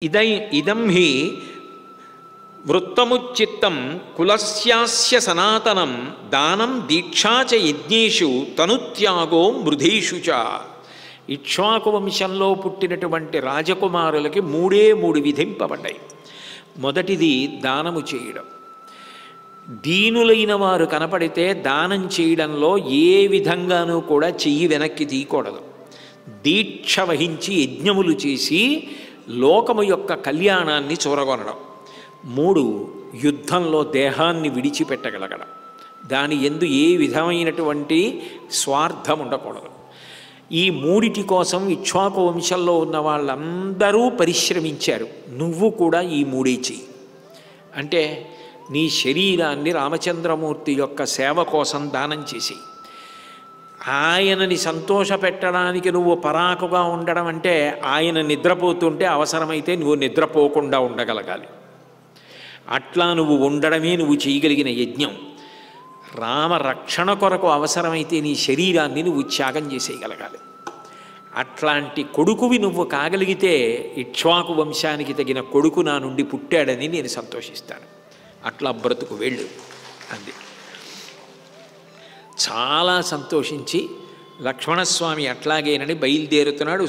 ఇదం హి వృత్తముచిత్తం కులస్యాస్య సనాతనం దానం దీక్షా చ యజ్ఞేషు తనుత్యాగో మృధేషు చ. ఇక్ష్వాకు వంశంలో పుట్టినటువంటి రాజకుమారులకి మూడు విధింపబడ్డాయి. మొదటిది దానము చేయడం. దీనులైన వారు కనపడితే దానం చేయడంలో ఏ విధంగానూ కూడా చెయ్యి వెనక్కి తీయకూడదు. దీక్ష వహించి యజ్ఞములు చేసి లోకము యొక్క కళ్యాణాన్ని చూరగొనడం. 3 యుద్ధంలో దేహాన్ని విడిచిపెట్టగలగడం. దాని యందు ఏ విధమైనటువంటి స్వార్థం ఉండకూడదు. ఈ మూడిటి కోసం ఇక్ష్వాకు వంశంలో ఉన్న వాళ్ళందరూ పరిశ్రమించారు. నువ్వు కూడా ఈ మూడే చెయ్యి. అంటే నీ శరీరాన్ని రామచంద్రమూర్తి యొక్క సేవ కోసం దానం చేసి ఆయనని సంతోషపెట్టడానికి నువ్వు పరాకుగా ఉండడం అంటే ఆయన నిద్రపోతుంటే అవసరమైతే నువ్వు నిద్రపోకుండా ఉండగలగాలి. అట్లా నువ్వు ఉండడమే నువ్వు చేయగలిగిన యజ్ఞం. రామ రక్షణ కొరకు అవసరమైతే నీ శరీరాన్ని నువ్వు త్యాగం చేసేయగలగాలి. అట్లాంటి కొడుకువి నువ్వు కాగలిగితే ఇక్ష్వాకు వంశానికి తగిన కొడుకు నా నుండి పుట్టాడని నేను సంతోషిస్తాను. అట్లా బ్రతుకు వెళ్ళు అంది. చాలా సంతోషించి లక్ష్మణస్వామి అట్లాగేనని బయలుదేరుతున్నాడు.